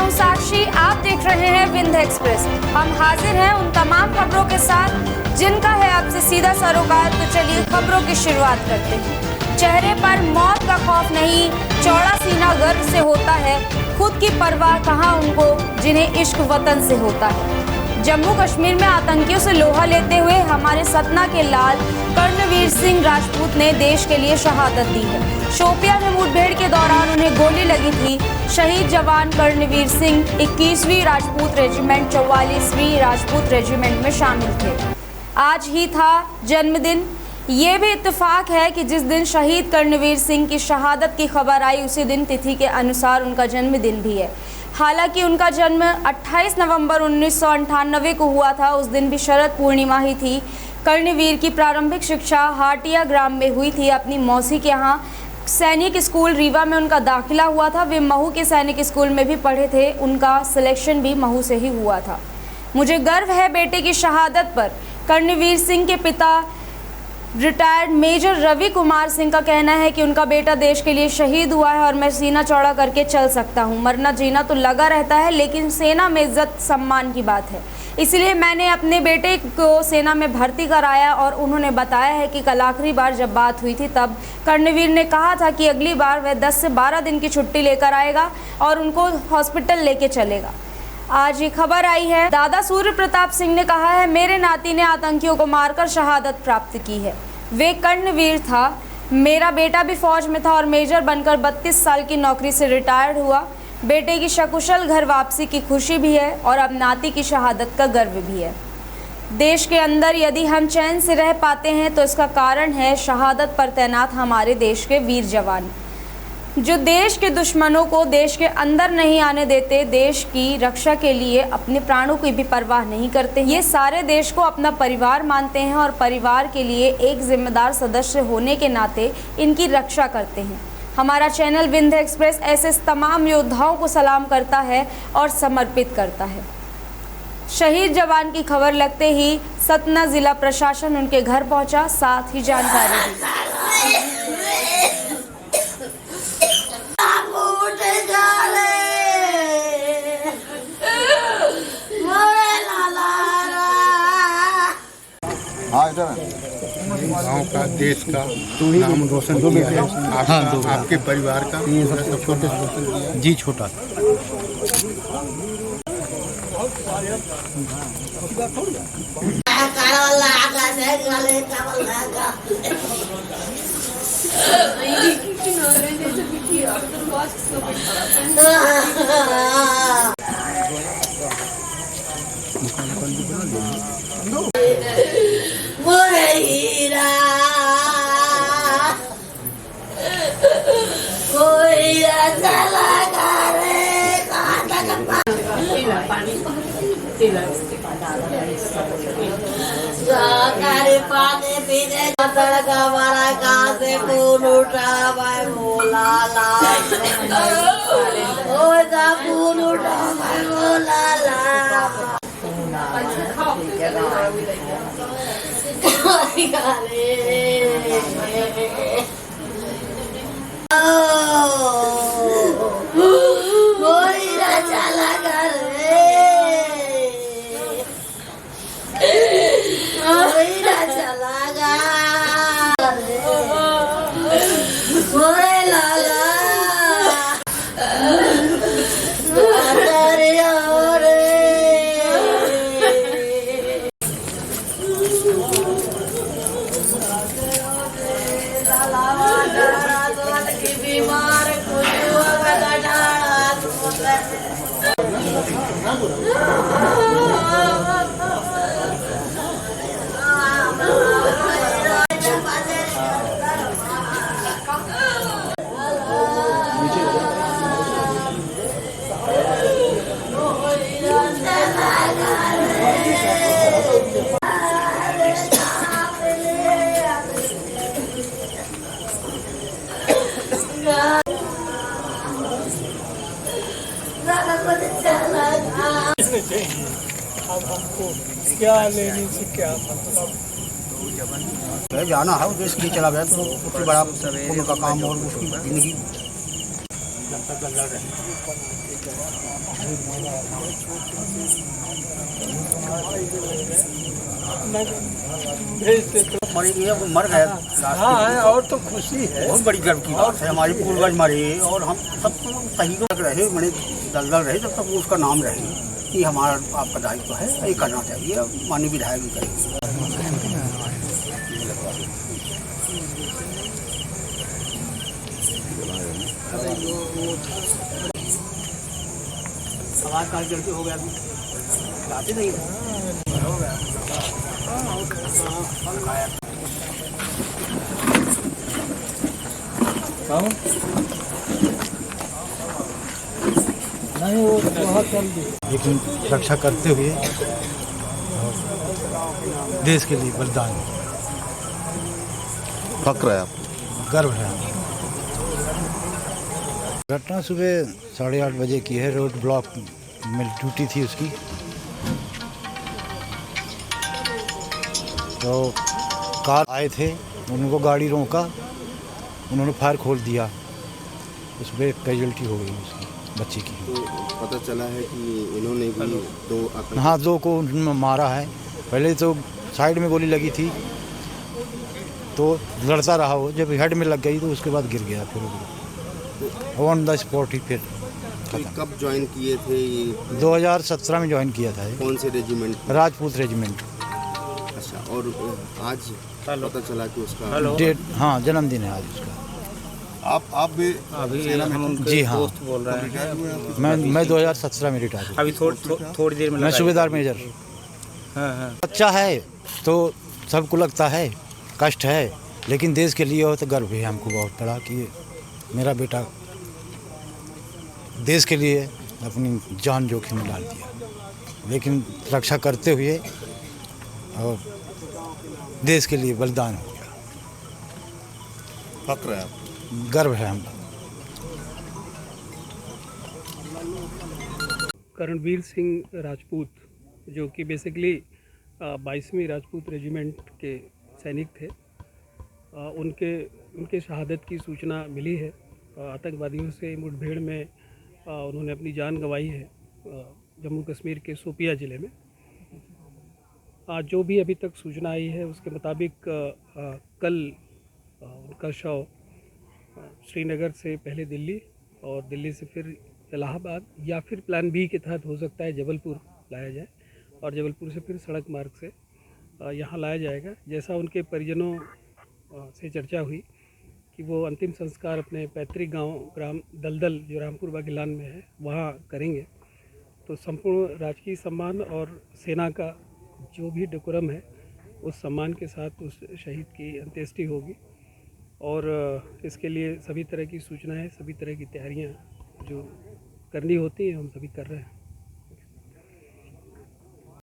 हूं साक्षी, आप देख रहे हैं विंध्य एक्सप्रेस। हम हाजिर हैं उन तमाम खबरों के साथ जिनका है आपसे सीधा सरोकार। तो चलिए खबरों की शुरुआत करते हैं। चेहरे पर मौत का खौफ नहीं, चौड़ा सीना गर्व से होता है। खुद की परवाह कहाँ उनको जिन्हें इश्क वतन से होता है। जम्मू कश्मीर में आतंकियों से लोहा लेते हुए हमारे सतना के लाल कर्णवीर सिंह राजपूत ने देश के लिए शहादत दी है। शोपियां में मुठभेड़ के दौरान उन्हें गोली लगी थी। शहीद जवान कर्णवीर सिंह 21वीं राजपूत रेजिमेंट 44वीं राजपूत रेजिमेंट में शामिल थे। आज ही था जन्मदिन। ये भी इत्तेफाक है कि जिस दिन शहीद कर्णवीर सिंह की शहादत की खबर आई उसी दिन तिथि के अनुसार उनका जन्मदिन भी है। हालांकि उनका जन्म 28 नवंबर 1998 को हुआ था। उस दिन भी शरद पूर्णिमा ही थी। कर्णवीर की प्रारंभिक शिक्षा हाटिया ग्राम में हुई थी। अपनी मौसी के यहाँ सैनिक स्कूल रीवा में उनका दाखिला हुआ था। वे महू के सैनिक स्कूल में भी पढ़े थे। उनका सिलेक्शन भी महू से ही हुआ था। मुझे गर्व है बेटे की शहादत पर। कर्णवीर सिंह के पिता रिटायर्ड मेजर रवि कुमार सिंह का कहना है कि उनका बेटा देश के लिए शहीद हुआ है और मैं सीना चौड़ा करके चल सकता हूं। मरना जीना तो लगा रहता है, लेकिन सेना में इज्जत सम्मान की बात है। इसलिए मैंने अपने बेटे को सेना में भर्ती कराया और उन्होंने बताया है कि कल आखिरी बार जब बात हुई थी तब कर्णवीर ने कहा था कि अगली बार वह 10 से 12 दिन की छुट्टी लेकर आएगा और उनको हॉस्पिटल लेके चलेगा। आज ये खबर आई है। दादा सूर्य प्रताप सिंह ने कहा है, मेरे नाती ने आतंकियों को मारकर शहादत प्राप्त की है। वे कर्णवीर था। मेरा बेटा भी फौज में था और मेजर बनकर 32 साल की नौकरी से रिटायर्ड हुआ। बेटे की सकुशल घर वापसी की खुशी भी है और अब नाती की शहादत का गर्व भी है। देश के अंदर यदि हम चैन से रह पाते हैं तो इसका कारण है शहादत पर तैनात हमारे देश के वीर जवान, जो देश के दुश्मनों को देश के अंदर नहीं आने देते। देश की रक्षा के लिए अपने प्राणों की भी परवाह नहीं करते। ये सारे देश को अपना परिवार मानते हैं और परिवार के लिए एक जिम्मेदार सदस्य होने के नाते इनकी रक्षा करते हैं। हमारा चैनल विंध्य एक्सप्रेस ऐसे तमाम योद्धाओं को सलाम करता है और समर्पित करता है। शहीद जवान की खबर लगते ही सतना जिला प्रशासन उनके घर पहुंचा, साथ ही जानकारी दी। गाँव का, देश का नाम रोशन किया है। आपके परिवार का सब छोटे जी छोटा पानी पीने का बड़ा कहाँ से खून उठा भाई मोला ला, खून उठा भाई मोला ला। चला कर चला गा लाला बीमार अब हमको क्या लेने से क्या मतलब जाना है, देश के लिए चला गया तो सबसे बड़ा उनका काम और उसकी जिंदगी जब तक लड़ रहे भेज देते। मर गए, वो मर गए। हाँ, और तो खुशी है। बहुत बड़ी गर्व की बात है, हमारे पूर्वज मरे और हम सब शहीदों तक रहे, बड़े दलदल रहे, जब तक उसका नाम रहे कि हमारा आपका दायित्व है, ये करना चाहिए। माननीय विधायक भी करेंगे। आवाज काल जल्दी हो गया, जाते नहीं हो गया। नहीं, वो बहुत जल्दी। लेकिन रक्षा करते हुए देश के लिए बलिदान फक्र है आपको? गर्व है हमें। घटना सुबह 8:30 बजे की है। रोड ब्लॉक में ड्यूटी थी उसकी, तो कार आए थे, उनको गाड़ी रोका, उन्होंने फायर खोल दिया, उसमें कैजुअल्टी हो गई उसकी बच्ची की। तो पता चला है कि इन्होंने भी दो हाँ, 2 को उन्होंने मारा है। पहले तो साइड में गोली लगी थी तो लड़ता रहा वो, जब हेड में लग गई तो उसके बाद गिर गया, फिर ऑन द स्पॉट ही फिर खत्म। कब ज्वाइन किए थे ये? 2017 में ज्वाइन किया था ये, कौन से रेजिमेंट? राजपूत रेजिमेंट। अच्छा, और आज पता चला कि उसका डेट, हाँ, जन्मदिन है आज उसका। आप भी जी हाँ, बोल रहे हैं। मैं 2017 में रिटायर हुआ। अभी थोड़ी देर में मैं सूबेदार मेजर। बच्चा है तो सबको लगता है, कष्ट है, लेकिन देश के लिए हो तो गर्व है हमको बहुत बड़ा कि मेरा बेटा देश के लिए अपनी जान जोखिम में डाल दिया, लेकिन रक्षा करते हुए और देश के लिए बलिदान हो गया। फक्र है आपको? गर्व है हमको। करणवीर सिंह राजपूत, जो कि बेसिकली 22वीं राजपूत रेजिमेंट के सैनिक थे, उनके शहादत की सूचना मिली है। आतंकवादियों से मुठभेड़ में उन्होंने अपनी जान गंवाई है जम्मू कश्मीर के शोपिया ज़िले में। जो भी अभी तक सूचना आई है उसके मुताबिक कल उनका शव श्रीनगर से पहले दिल्ली और दिल्ली से फिर इलाहाबाद या फिर प्लान बी के तहत हो सकता है जबलपुर लाया जाए और जबलपुर से फिर सड़क मार्ग से यहाँ लाया जाएगा। जैसा उनके परिजनों से चर्चा हुई कि वो अंतिम संस्कार अपने पैतृक गांव ग्राम दलदल जो रामपुर बागिलान में है वहाँ करेंगे। तो संपूर्ण राजकीय सम्मान और सेना का जो भी डेकोरम है उस सम्मान के साथ उस शहीद की अंत्येष्टि होगी और इसके लिए सभी तरह की सूचनाएं, सभी तरह की तैयारियां जो करनी होती हैं हम सभी कर रहे हैं।